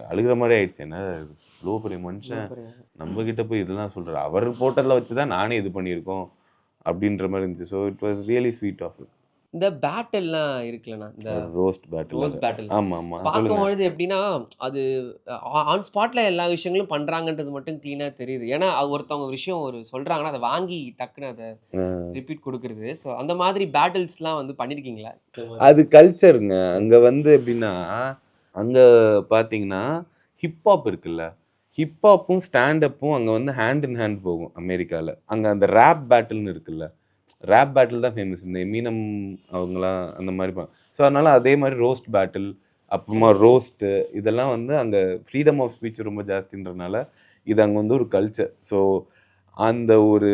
அழுகிற மாதிரி ஆயிடுச்சு. என்ன இவ்வளோ பெரிய மனுஷன் நம்ம கிட்ட போய் இதெல்லாம் சொல்கிறார், அவர் போட்டதில் வச்சு தான் நானே இது பண்ணியிருக்கோம் அப்படின்ற மாதிரி இருந்துச்சு. So it was really sweet of. இந்த பேட்டில்லாம் இருக்குல்லண்ணா, இந்த ரோஸ்ட் பேட்டில். ரோஸ் பேட்டில் ஆமாம் ஆமாம் சொல்லுங்கள். பார்க்கும்பொழுது எப்படின்னா அது ஆன் ஸ்பாட்ல எல்லா விஷயங்களும் பண்றாங்கன்றது மட்டும் கிளீனா தெரியுது. ஏன்னா அது ஒருத்தவங்க ஒரு விஷயம் ஒரு சொல்றாங்கன்னா அதை வாங்கி டக்குன்னு அதை ரிப்பீட் கொடுக்கறது. ஸோ அந்த மாதிரி பேட்டில்ஸ்லாம் வந்து பண்ணியிருக்கீங்களா? அது கல்ச்சருங்க. அங்கே வந்து எப்படின்னா அங்கே பார்த்தீங்கன்னா ஹிப்ஹாப் இருக்குல்ல, ஹிப்ஹாப்பும் ஸ்டாண்டப்பும் அங்கே வந்து ஹேண்ட் இன் ஹேண்ட் போகும் அமெரிக்காவில். அங்கே அந்த ரேப் பேட்டில்னு இருக்குல்ல, ரேப் பேட்டில் தான் ஃபேமஸ். இந்த எமினம் அவங்களாம் அந்த மாதிரி ஸோ அதனால் அதே மாதிரி ரோஸ்ட் பேட்டில், அப்புறமா ரோஸ்ட்டு, இதெல்லாம் வந்து அங்கே ஃப்ரீடம் ஆஃப் ஸ்பீச் ரொம்ப ஜாஸ்தின்றனால இது அங்கே வந்து ஒரு கல்ச்சர். ஸோ அந்த ஒரு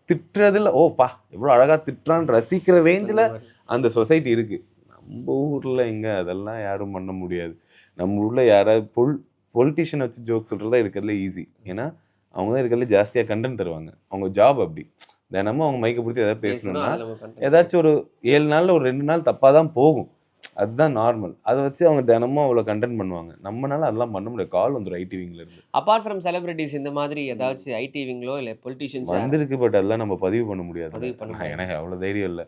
திட்டுறதுல ஓப்பா எவ்வளோ அழகாக திட்டுறான்னு ரசிக்கிற ரேஞ்சில் அந்த சொசைட்டி இருக்குது. நம்ம ஊரில் எங்கே அதெல்லாம் யாரும் பண்ண முடியாது. நம்ம ஊரில் யாராவது பொலிட்டிஷியன் வச்சு ஜோக் சொல்கிறதா இருக்கிறதுல ஈஸி. ஏன்னா அவங்க தான் இருக்கிறதுல ஜாஸ்தியாக கண்டென்ட் தருவாங்க. அவங்க ஜாப் அப்படி தினமும் அவங்க மைக்கை பிடிச்சி எதாவது பேசணும்னா ஏதாச்சும் ஒரு 7 நாளில் ஒரு 2 நாள் தப்பாக தான் போகும், அதுதான் நார்மல். அதை வச்சு அவங்க தினமும் அவ்வளோ கண்டென்ட் பண்ணுவாங்க. நம்மளால அதெல்லாம் பண்ண முடியாது. கால் வந்துடும் ஐடி விங்ல இருந்து. அப்பார்ட் ஃப்ரம் செலிபிரிட்டிஸ் இந்த மாதிரி ஏதாச்சும் ஐடி விங்களோ இல்லை பொலிட்டிஷியன்ஸ் வந்திருக்கு, பட் அதெல்லாம் நம்ம பதிவு பண்ண முடியாது. பதிவு பண்ண முடியாது. எனக்கு அவ்வளோ தைரியம் இல்லை.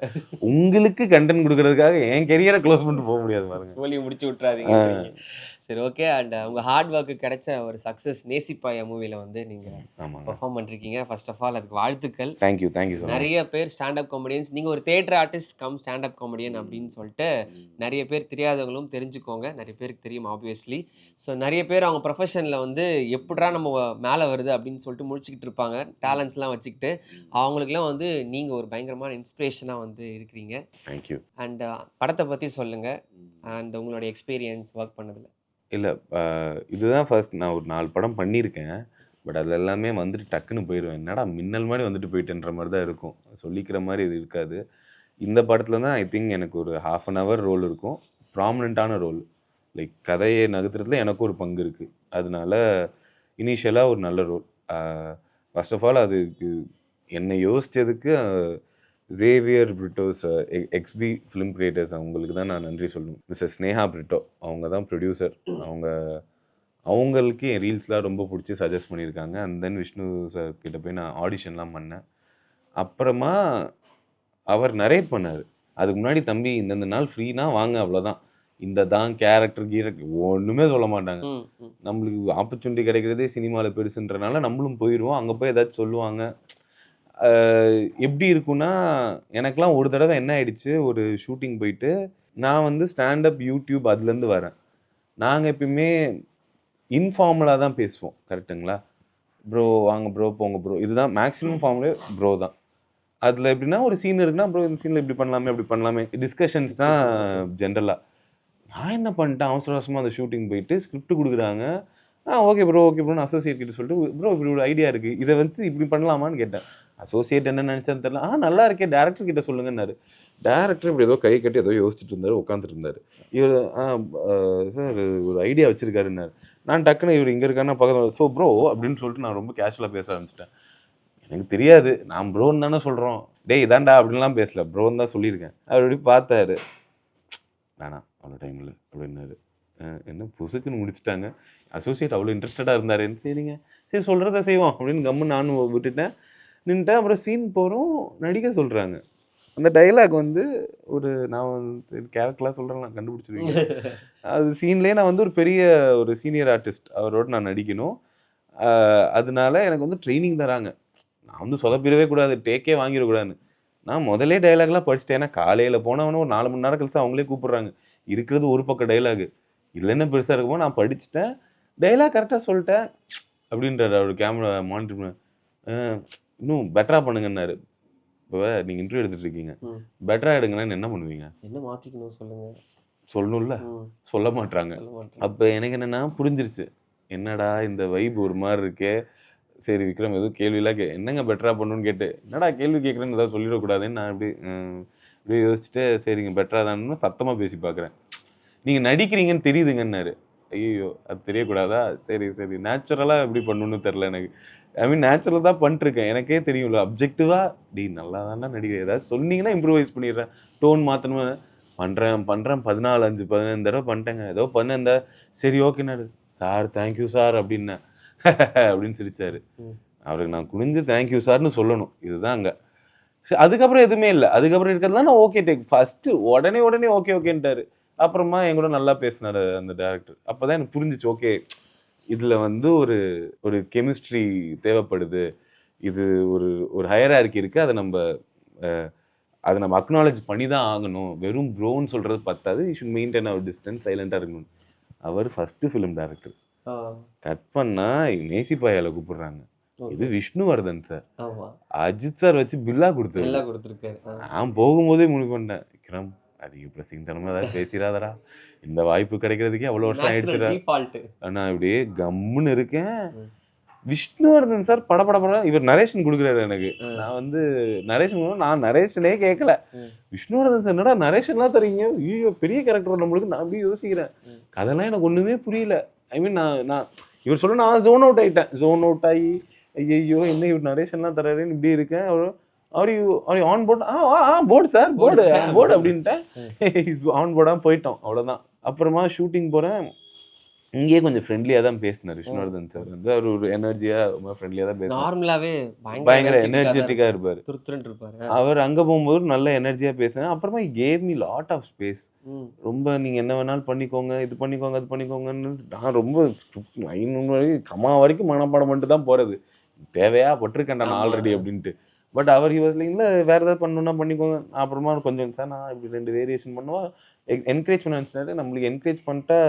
உங்களுக்கு கண்டென்ட் கொடுக்கறதுக்காக என் கெரியரை க்ளோஸ் பண்ணிட்டு போக முடியாது பாருங்க. சொல்லி முடிச்சு விட்டுறாதீங்க. சரி ஓகே. அண்ட் உங்க ஹார்ட் ஒர்க்கு கிடைச்ச ஒரு சக்ஸஸ் நேசிப்பாயா மூவில வந்து நீங்க ஆமாங்க. பெர்ஃபார்ம் பண்ணிருக்கீங்க. ஃபர்ஸ்ட் ஆஃப் ஆல் அதுக்கு வாழ்த்துக்கள். Thank you so much. நிறைய பேர் ஸ்டாண்ட் அப் காமெடியன்ஸ், நீங்க ஒரு theatre artist come stand up comedian அப்படின்னு சொல்லிட்டு நிறைய பேர் தெரியாதவங்களும் தெரிஞ்சுக்கோங்க. நிறைய பேருக்கு தெரியும் ஆப்வியஸ்லி. ஸோ நிறைய பேர் அவங்க ப்ரொஃபஷனில் வந்து எப்படிடா நம்ம மேலே வருது அப்படின்னு சொல்லிட்டு முழிச்சுக்கிட்டு இருப்பாங்க, டேலண்ட்ஸ்லாம் வச்சுக்கிட்டு. அவங்களுக்குலாம் வந்து நீங்கள் ஒரு பயங்கரமான இன்ஸ்பிரேஷனாக வந்து இருக்கிறீங்க. தேங்க்யூ. அண்ட் படத்தை பற்றி சொல்லுங்கள் அண்ட் உங்களுடைய எக்ஸ்பீரியன்ஸ் ஒர்க் பண்ணதில். இல்லை, இதுதான் ஃபர்ஸ்ட். நான் ஒரு 4 படம் பண்ணியிருக்கேன். பட் அது எல்லாமே வந்துட்டு டக்குன்னு போயிடுவேன். என்னடா மின்னல் மாதிரி வந்துட்டு போயிட்டேன்ற மாதிரி தான் இருக்கும். சொல்லிக்கிற மாதிரி இது இருக்காது. இந்த படத்தில் தான் ஐ திங்க் எனக்கு ஒரு 1/2 an hour ரோல் இருக்கும். ப்ராமினெண்ட்டான ரோல். லைக் கதையை நகர்த்துறதுல எனக்கும் ஒரு பங்கு இருக்குது. அதனால இனிஷியலாக ஒரு நல்ல ரோல். ஃபர்ஸ்ட் ஆஃப் ஆல் அதுக்கு என்னை யோசித்ததுக்கு Xavier Britto's, XB film creators, அவங்களுக்கு தான் நான் நன்றி சொல்லணும். மிஸ்ஸஸ் ஸ்னேஹா பிரிட்டோ, அவங்க தான் ப்ரொடியூசர். அவங்களுக்கு என் ரீல்ஸ்லாம் ரொம்ப பிடிச்சி சஜஸ்ட் பண்ணியிருக்காங்க. அண்ட் தென் விஷ்ணு சார் கிட்ட போய் நான் ஆடிஷன்லாம் பண்ணேன். அப்புறமா அவர் நரேட் பண்ணார். அதுக்கு முன்னாடி தம்பி இந்தந்த நாள் ஃப்ரீனா வாங்க, அவ்வளோதான். இந்த தான் கேரக்டர் ஒன்றுமே சொல்ல மாட்டாங்க. நம்மளுக்கு ஆப்பர்ச்சுனிட்டி கிடைக்கிறதே சினிமாவில் பெருசுன்றனால நம்மளும் போயிடுவோம். அங்கே போய் ஏதாச்சும் சொல்லுவாங்க. எப்படி இருக்குன்னா, எனக்கெலாம் ஒரு தடவை என்ன ஆயிடுச்சு, ஒரு ஷூட்டிங் போயிட்டு நான் வந்து ஸ்டாண்டப் யூடியூப் அதுலேருந்து வரேன். நாங்கள் எப்பயுமே இன்ஃபார்மலாக தான் பேசுவோம், கரெக்டுங்களா? ப்ரோ வாங்க ப்ரோ, போங்க ப்ரோ, இதுதான் மேக்ஸிமம் ஃபார்ம்லே ப்ரோ தான். அதில் எப்படின்னா ஒரு சீன் இருக்குன்னா, ப்ரோ இந்த சீனில் இப்படி பண்ணலாமே அப்படி பண்ணலாமே, டிஸ்கஷன்ஸ் தான் ஜென்ரலாக. நான் என்ன பண்ணிட்டேன், அவசர அவசரமாக அந்த ஷூட்டிங் போயிட்டு ஸ்கிரிப்ட் கொடுக்குறாங்க. ஓகே ப்ரோன்னு அசோசியேட் கிட்ட சொல்லிட்டு, ப்ரோ இப்படி ஒரு ஐடியா இருக்குது, இதை வந்து இப்படி பண்ணலாமான்னு கேட்டேன். அசோசியேட் என்ன நினச்சான்னு தெரியல. நல்லா இருக்கே, டேரக்டர் கிட்ட சொல்லுங்கன்னாரு. டேரக்டர் இப்படி ஏதோ கை கட்டி ஏதோ யோசிச்சுட்டு இருந்தார், உட்காந்துட்டு இருந்தார். இவர் சார் ஒரு ஐடியா வச்சிருக்காருன்னாரு. நான் டக்குன்னு இவர் இங்கே இருக்காருன்னா பக்கத்தில், ஸோ ப்ரோ அப்படின்னு சொல்லிட்டு நான் ரொம்ப கேஷுவலாக பேச ஆரம்பிச்சிட்டேன். எனக்கு தெரியாது, நான் ப்ரோன்னு தானே சொல்கிறோம், டேய் இதாண்டா அப்படின்லாம் பேசல, ப்ரோன்னு தான் சொல்லியிருக்கேன். அவர் அப்படி பார்த்தாரு, வேணாம் அவ்வளோ டைம் இல்லை அப்படின்னாரு. என்ன புசுக்குன்னு முடிச்சுட்டாங்க. அசோசியேட் அவ்வளோ இன்ட்ரெஸ்டடாக இருந்தாருன்னு, சரிங்க சரி சொல்கிறத செய்வோம் அப்படின்னு கம்முன்னு நானும் விட்டுட்டேன், நின்றுட்டேன். அப்புறம் சீன் போகிறோம், நடிக்க சொல்கிறாங்க. அந்த டைலாக் வந்து ஒரு நான் சரி கேரக்டர்லாம் சொல்கிறேன், கண்டுபிடிச்சிருவீங்க. அது சீன்லேயே நான் வந்து ஒரு பெரிய ஒரு சீனியர் ஆர்டிஸ்ட், அவரோட நான் நடிக்கணும். அதனால எனக்கு வந்து ட்ரைனிங் தராங்க. நான் வந்து சொதப்பிடவே கூடாது, டேக்கே வாங்கிடக்கூடாதுன்னு நான் முதலே டைலாக்லாம் படிச்சுட்டேன். ஏன்னா காலையில் போனவனே ஒரு 4 மணி நேரம் கழிச்சு அவங்களே கூப்பிட்றாங்க. இருக்கிறது ஒரு பக்கம் டைலாகு, இதில் என்ன பெருசாக இருக்குமோ, நான் படிச்சுட்டேன், டைலாக் கரெக்டாக சொல்லிட்டேன் அப்படின்றாரு அவர் கேமரா மானிட்டர். இன்னும் பெட்டராக பண்ணுங்கன்னாரு. இப்போ நீங்கள் இன்டர்வியூ எடுத்துகிட்டு இருக்கீங்க, பெட்டராக எடுங்கன்னா என்ன பண்ணுவீங்க? என்ன மாற்றிக்கணும் சொல்லுங்கள். சொல்லணும்ல, சொல்ல மாட்டாங்க. அப்போ எனக்கு என்னென்னா புரிஞ்சிருச்சு, என்னடா இந்த வைப் ஒரு மாதிரி இருக்கே. சரி விக்ரம் எதுவும் கேள்வியெல்லாம் என்னங்க பெட்டராக பண்ணணும்னு கேட்டு, என்னடா கேள்வி கேட்குறேன்னு ஏதாவது சொல்லிடக்கூடாதுன்னு நான் இப்படி யோசிச்சுட்டு, சரிங்க பெட்டராக தானே சத்தமாக பேசி பார்க்குறேன். நீங்கள் நடிக்கிறீங்கன்னு தெரியுதுங்கன்னாரு. ஐயோ அது தெரியக்கூடாதா, சரி சரி நேச்சுரலாக எப்படி பண்ணணும்னு தெரில எனக்கு. ஐ மீன் நேச்சுரலாக தான் பண்ணிட்டுருக்கேன், எனக்கே தெரியும்ல. அப்ஜெக்டிவாக டி நல்லா தானே நடிக்கிறேன், ஏதாவது சொன்னீங்கன்னா இம்ப்ரூவைஸ் பண்ணிடுறேன், டோன் மாற்றணும் பண்ணுறேன் 15 தடவை பண்ணிட்டேங்க. ஏதோ பண்ண சரி ஓகேண்ணாரு. சார் தேங்க்யூ சார் அப்படின்னேன். அப்படின்னு சிரிச்சாரு. அவருக்கு நான் குனிஞ்சு தேங்க்யூ சார்னு சொல்லணும், இதுதான் அங்கே. அதுக்கப்புறம் எதுவுமே இல்லை. அதுக்கப்புறம் இருக்கிறதுலாம் நான் ஓகே டேக் ஃபஸ்ட்டு உடனே ஓகேன்ட்டாரு. அப்புறமா என் கூட நல்லா பேசினார் அந்த டேரக்டர். அப்போ தான் எனக்கு புரிஞ்சிச்சு, ஓகே இதில் வந்து ஒரு கெமிஸ்ட்ரி தேவைப்படுது, இது ஒரு ஹையரார்கி இருக்குது, அதை நம்ம அக்னாலேஜ் பண்ணி தான் ஆகணும். வெறும் ப்ரோன்னு சொல்கிறது பத்தாது, you should maintain hour distance, சைலண்டாக இருக்கணும். அவர் ஃபஸ்ட்டு ஃபிலிம் டேரக்டர். கட் பண்ணால் நேசிப்பாயால கூப்பிடுறாங்க. இது விஷ்ணுவர்தன் சார், அஜித் சார் வச்சு பில்லா கொடுத்துருக்காரு. நான் போகும்போதே முடிவு பண்ணேன், விக்ரம் அதிக பிரசிங்கத்தனமா ஏதாவது பேசிடாதடா, இந்த வாய்ப்பு கிடைக்கிறதுக்கே அவ்வளோ வருஷம் ஆயிடுச்சுடா. நான் இப்படியே கம்முன்னு இருக்கேன். விஷ்ணுவர்தன் சார் படப்பட இவர் நரேஷன் கொடுக்குறாரு எனக்கு. நான் வந்து நரேஷன், நான் நரேஷனே கேட்கல. விஷ்ணுவர்தன் சார் என்னடா நரேஷன்லாம் தரீங்க, ஐயோ பெரிய கேரக்டர் நம்மளுக்கு. நான் அப்படியே யோசிக்கிறேன், கதெல்லாம் எனக்கு ஒன்றுமே புரியல. ஐ மீன் நான் இவர் சொல்ல நான் ஜோன் அவுட் ஆகி ஐயோ என்ன இவர் நரேஷன்லாம் தர்றாருன்னு இப்படி இருக்கேன். அவர் on board board sir board அப்படின்ட்டேன். ஆன் போர்டாக போயிட்டோம், அவ்வளோதான். அப்புறமா ஷூட்டிங் போகிறேன், இங்கேயே கொஞ்சம் ஃப்ரெண்ட்லியா தான் பேசினாரு. விஷ்ணுவர்தன் சார் வந்து அவர் ஒரு எனர்ஜியா ரொம்ப ஃப்ரெண்ட்லியா தான் பேசினாரு. நார்மலாவே பயங்கர எனர்ஜெட்டிக்கா தான் எனர்ஜெட்டிக்கா இருப்பாரு. இருப்பாரு. துருதுருன்னு இருப்பாரு. அவர் அங்க போகும்போது நல்ல எனர்ஜியா பேசினாரு. அப்புறமா gave me lot of space. ம். ரொம்ப நீங்க என்ன வேணாலும் பண்ணிக்கோங்க, இது பண்ணிக்கோங்க, அது பண்ணிக்கோங்கன்னு நான் ரொம்ப ஸ்கிரிப்ட் 500 வரைக்கும் கமா வரைக்கும் மனப்பாடம் பண்ணிட்டு தான் போறது. தேவையா பட்டிருக்கேன்டா நான் ஆமா. ஆல்ரெடி அப்படின்ட்டு. பட் அவர் ஹி வாஸ் லைக் இல்ல வேற ஏதாவது பண்ணணும்னா பண்ணிக்கோங்க. நான் அப்புறமா கொஞ்சம் சார் நான் இப்படி 2 வேரியேஷன் பண்ணுவா என்கரேஜ் பண்ண வச்சுட்டாரு. நம்மளுக்கு என்கரேஜ் பண்ணிட்டா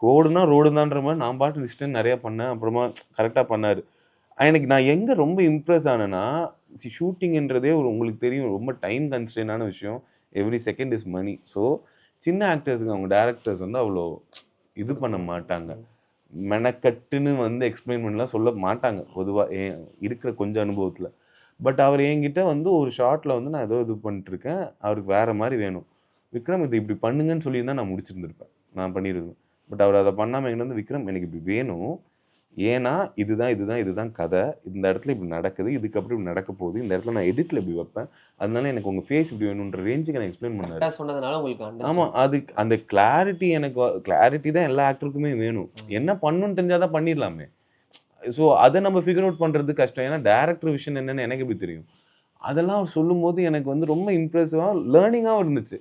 கோடுனா ரோடு தான்ற மாதிரி நான் பாட்டு லிஸ்ட்டு நிறைய பண்ணேன். அப்புறமா கரெக்டா பண்ணாரு. எனக்கு நான் எங்க ரொம்ப இம்ப்ரெஸ் ஆனேன்னா, ஷூட்டிங்ன்றதே ஒரு உங்களுக்கு தெரியும் ரொம்ப டைம் கன்ஸ்ட்ரெயினான விஷயம். Every second is money. So சின்ன ஆக்டர்ஸ்க்கு அவங்க டைரக்டர்ஸ் வந்து அவ்வளோ இது பண்ண மாட்டாங்க. மெனக்கட்டுன்னு வந்து எக்ஸ்பிளைன் பண்ணலாம் சொல்ல மாட்டாங்க பொதுவா. இருக்கிற கொஞ்சம் அனுபவத்துல. பட் அவர் என்கிட்ட வந்து ஒரு ஷாட்ல வந்து நான் ஏதோ இது பண்ணிட்டுருக்கேன். அவருக்கு வேற மாரி வேணும். விக்ரம் இது இப்படி பண்ணுங்கன்னு சொல்லியிருந்தா நான் முடிச்சிருந்திருப்பேன். நான் பண்ணியிருப்பேன். பட் அவர் அத பண்ணாம என்கிட்ட வந்து விக்ரம் எனக்கு இப்படி வேணும். ஏன்னா இதுதான் கதை. இந்த இடத்துல இப்படி நடக்குது. இதுக்கப்புறம் இப்படி நடக்க போகுது. இந்த இடத்துல நான் எடிட்ல இப்படி வைப்பேன். அதனால எனக்கு உங்க ஃபேஸ் இப்படி வேணுன்ற ரேஞ்சுக்கு எனக்கு எக்ஸ்பிளைன் பண்ணாரு. கரெக்ட்டா சொன்னதுனால உங்களுக்கு ஆமா. அண்டர்ஸ்டாண்ட். அதுக்கு அந்த கிளாரிட்டி எனக்கு கிளாரிட்டி தான் எல்லா ஆக்டருக்குமே வேணும். என்ன பண்ணணும்னு தெரிஞ்சா தான் பண்ணிடலாமே. ஸோ அத நம்ம ஃபிகர் அவுட் பண்றது கஷ்டம். ஏன்னா டைரக்டர் விஷன் என்னன்னு எனக்கு எப்படி தெரியும்? அதெல்லாம் அவர் சொல்லும்போது எனக்கு வந்து ரொம்ப இம்ப்ரெசிவா லேர்னிங்காவும் இருந்துச்சு.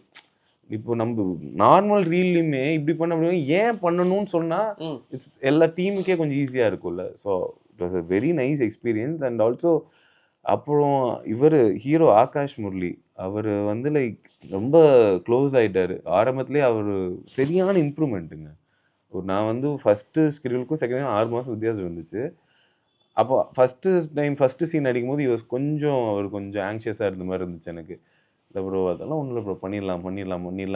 இப்போ நம்ப நார்மல் ரீல்லையுமே இப்படி பண்ண முடியும். ஏன் பண்ணணும்னு சொன்னா ம். இட்ஸ் எல்லா டீமுக்கே கொஞ்சம் ஈஸியா இருக்கும்ல. So it was a very nice experience. And also அப்புறம் இவரு ஹீரோ ஆகாஷ் முரளி. அவரு வந்து லைக் ரொம்ப க்ளோஸ் ஆயிட்டாரு. ஆரம்பத்திலேயே அவரு சரியான இம்ப்ரூவ்மெண்ட்டுங்க. நான் வந்து ஃபர்ஸ்ட்டு ஸ்கெட்யூலுக்கும் செகண்ட் 6 மாசம் வித்தியாசம் இருந்துச்சு. அப்போ ஃபர்ஸ்ட்டு சீன் நடிக்கும்போது அவர் கொஞ்சம் ஆங்ஷியஸா இருந்த மாரி இருந்துச்சு எனக்கு. இல்ல ப்ரோ அதெல்லாம் ஒண்ணும் இல்ல ப்ரோ பண்ணிடலாம்ன்னு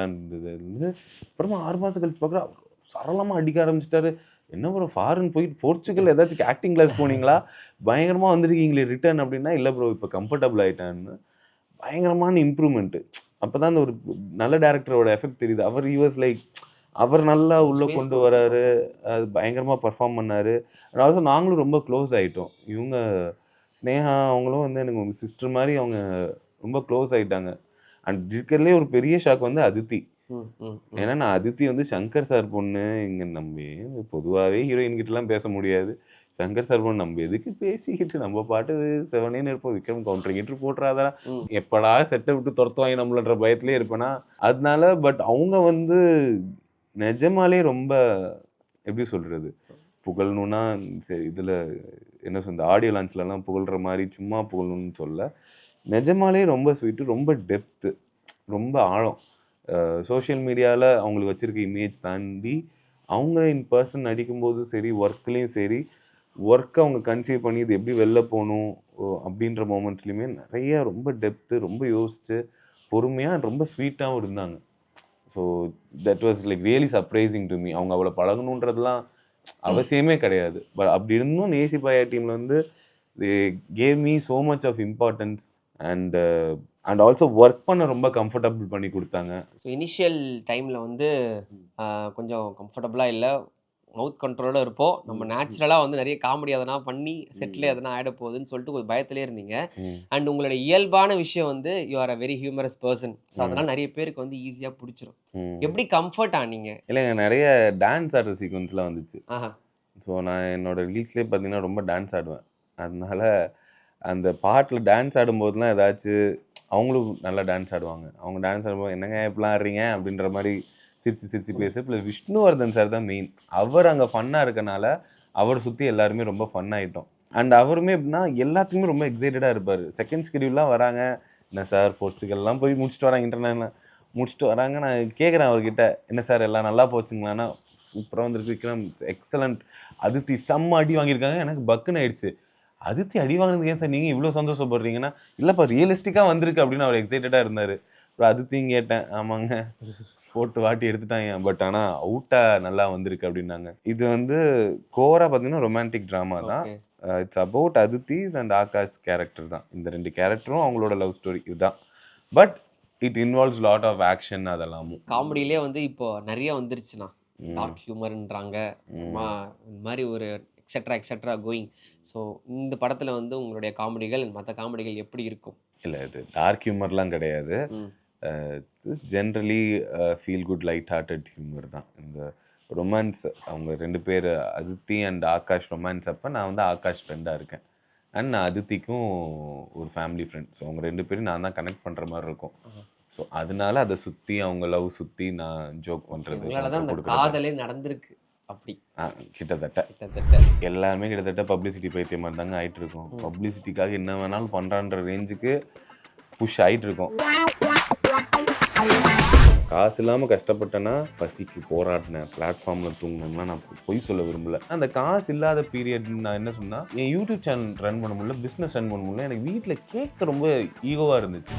இருந்தது. அப்புறமா 6 மாசம் கழிச்சு பார்க்குறேன் சரளமா அடிக்க ஆரம்பிச்சுட்டாரு. என்ன ப்ரோ ஃபாரின் போயிட்டு போர்ச்சுகல் ஏதாச்சும் ஆக்டிங் கிளாஸ் போனீங்களா? பயங்கரமா வந்திருக்கீங்களே ரிட்டர்ன் அப்படின்னா, இல்ல ப்ரோ இப்ப கம்ஃபர்டபுள் ஆயிட்டேன்னு. பயங்கரமான இம்ப்ரூவ்மெண்ட். அப்பதான் அந்த ஒரு நல்ல டைரக்டரோட எஃபெக்ட் தெரியுது. அவர் நல்லா உள்ள ஸ்பேஸ் கொண்டு குடுத்துருக்காங்க. வராரு. அது பயங்கரமா பெர்ஃபார்ம் பண்ணாரு. அண்ட் ஆல்சோ நாங்களும் ரொம்ப க்ளோஸ் ஆயிட்டோம். இவங்க ஸ்னேகா அவங்களும் வந்து எனக்கு ஒரு சிஸ்டர் மாரி அவங்க ரொம்ப க்ளோஸ் ஆயிட்டாங்க. அண்ட் இருக்கிறதுலயே ஒரு பெரிய ஷாக் வந்து அதித்தி. ம், ம், ம். ஏன்னா நான் அதித்தி வந்து சங்கர் சார் பொண்ணு. இங்க பொதுவாவே ஹீரோயின் கிட்டலாம் பேச முடியாது. சங்கர் சார் பொண்ணு நம்ம எதுக்கு பேசிக்கிட்டு நம்ம பாட்டு செவனேன்னு இருப்போம். விக்ரம் கவுண்டர் கிவுண்டர் போட்டுறாதா? ம். எப்படா செட்ட விட்டு துரத்துவாங்க நம்மளன்ற பயத்திலேயே இருப்பேனா. அதனால பட் அவங்க வந்து நிஜமாலே ரொம்ப எப்படி சொல்றது? புகழணும்னா சரி இதுல என்ன சொல்றது ஆடியோ லான்ச்லலாம் புகழ்ற மாரி சும்மா புகழணும்னு சொல்லல. நிஜமாலே ரொம்ப ஸ்வீட்டு, ரொம்ப டெப்த்து, ரொம்ப ஆழம். சோசியல் மீடியால அவங்களுக்கு வச்சிருக்க இமேஜ் தாண்டி, அவங்க இன் பெர்சன் நடிக்கும்போதும் சரி, ஒர்க்லயும் சரி, ஒர்க்க அவங்க கன்சீவ் பண்ணி இது எப்படி வெளில போணும் அப்படின்ற மொமெண்ட்ஸ்லயுமே நெறைய ரொம்ப டெப்த்து, ரொம்ப யோசிச்சு, பொறுமையா ரொம்ப ஸ்வீட்டாவும் இருந்தாங்க. So that was like really surprising to me. அவங்க அவ்வளோ பழகணுன்றதெல்லாம் அவசியமே கிடையாது. பட் அப்படி இருந்தும் நேசி பாயா டீம்ல வந்து they gave me so much of importance and and also work பண்ண ரொம்ப கம்ஃபர்டபுள் பண்ணி குடுத்தாங்க. ஸோ இனிஷியல் டைம்ல வந்து கொஞ்சம் கம்ஃபர்டபுளா இல்ல. மவுத் கண்ட்ரோலோட இருப்போம். நம்ம நேச்சுரலா வந்து நெறைய காமெடி எதனா பண்ணி செட்ல எதனா ஆயிட போகுதுன்னு சொல்லிட்டு ஒரு பயத்திலேயே இருந்தீங்க. ம். அண்ட் உங்களுடைய இயல்பான விஷயம் வந்து you are a very humorous person. So ம். அதனால நெறைய பேருக்கு வந்து ஈஸியா புடிச்சிரும். ம். எப்படி கம்ஃபர்ட் ஆனீங்க? இல்லைங்க நெறைய டான்ஸ் ஆடுற சீக்வென்ஸ்லாம் வந்துச்சு. ஆஹா. ஸோ நான் என்னோட ரீல்ஸ்லயே பார்த்தீங்கன்னா ரொம்ப டான்ஸ் ஆடுவேன். அதனால அந்த பாட்டுல டான்ஸ் ஆடும்போதெல்லாம் அவங்களும் நல்லா டான்ஸ் ஆடுவாங்க. அவங்க டான்ஸ் ஆடும்போது "என்னங்க இப்படிலாம் ஆடுறீங்க?" அப்படின்ற மாரி சிரிச்சு சிரிச்சு பேச ப்ளஸ் விஷ்ணுவர்தன் சார் தான் மெயின். அவர் அங்க ஃபன்னா இருக்கனால, அவர சுத்தி எல்லாருமே ரொம்ப ஃபன் ஆயிட்டோம். அண்ட் அவருமே எப்படின்னா எல்லாத்துக்குமே ரொம்ப எக்ஸைட்டடா இருப்பாரு. செகண்ட் ஷெட்யூல்லாம் வராங்க. "என்ன சார் போர்ச்சுகல்லாம் போய் முடிச்சுட்டு வராங்க இன்டர்நேஷனல் முடிச்சுட்டு வராங்க." நான் கேட்குறேன் அவர்கிட்ட, "என்ன சார் எல்லாம் நல்லா போச்சுங்களான்னா?" "சூப்பரா வந்திருக்கு விக்ரம். எக்ஸலன்ட். அதித்தி செம்ம அடி வாங்கியிருக்காங்க." எனக்கு பக்குன்னு ஆயிடுச்சு. அதித்தி அடி வாங்கினதுக்கு ஏன் சார் நீங்க இவ்ளோ சந்தோஷப்படுறீங்கன்னா, "இல்லப்பா ரியலிஸ்டிக்கா வந்திருக்கு" அப்படின்னு அவர் எக்ஸைட்டடா இருந்தாரு. அப்புறம் அதித்தியும் கேட்டேன். "ஆமாங்க. போட்டு வாட்டி எடுத்துட்டாங்க. பட் ஆனா அவுட்டா நல்லா வந்திருக்கு" அப்படின்னாங்க. இது வந்து கோரா பார்த்தீங்கன்னா ரொமான்டிக் டிராமா தான். Okay. It's about Aditi's and Akash character தான். இந்த 2 கேரக்டரும் அவங்களோட லவ் ஸ்டோரி இதுதான். But it involves lot of action அதெல்லாமும். காமெடியிலே வந்து இப்போ நெறைய வந்துருச்சுண்ணா. ம். டார்க் ஹியூமர்ன்றாங்க. அப்புறமா ம். இந்த மாரி ஒரு எக்ஸெட்ரா கோயிங். ஸோ இந்த படத்துல வந்து உங்களுடைய காமெடிகள், மத்த காமெடிகள் எப்படி இருக்கும்? இல்ல இது டார்க் ஹியூமர்லாம் கிடையாது. ம். Generally feel good light hearted humour தான். இந்த ரொமான்ஸ் அவங்க 2 பேர் அதித்தி அண்ட் ஆகாஷ் ரொமான்ஸ் அப்போ நான் வந்து ஆகாஷ் ஃப்ரெண்டாக இருக்கேன். அண்ட் நான் அதித்திக்கும் ஒரு ஃபேமிலி ஃப்ரெண்ட். ஸோ அவங்க 2 பேரும் நான் தான் கனெக்ட் பண்ணுற மாதிரி இருக்கும். ஸோ அதனால அதை சுற்றி அவங்க லவ் சுற்றி நான் ஜோக் பண்ணுறது உங்களால தான் அந்த காதலே நடந்திருக்கு அப்படி கிட்டத்தட்ட கிட்டத்தட்ட. எல்லாமே கிட்டத்தட்ட பப்ளிசிட்டி பைத்தியம் மாதிரி தாங்க ஆகிட்டு இருக்கும். பப்ளிசிட்டிக்காக என்ன வேணாலும் பண்ணுறான்ற ரேஞ்சுக்கு புஷ் ஆகிட்டு இருக்கோம். காசு இல்லாமல் கஷ்டப்பட்டேன்னா பசிக்கு போராடினேன், பிளாட்ஃபார்மில் தூங்கணும்னா நான் பொய் சொல்ல விரும்பல. அந்த காசு இல்லாத பீரியட் நான் என்ன சொன்னால் என் யூடியூப் சேனல் ரன் பண்ண முடியல, பிஸ்னஸ் ரன் பண்ண முடியல. எனக்கு வீட்டில் கேட்க ரொம்ப ஈகோவாக இருந்துச்சு.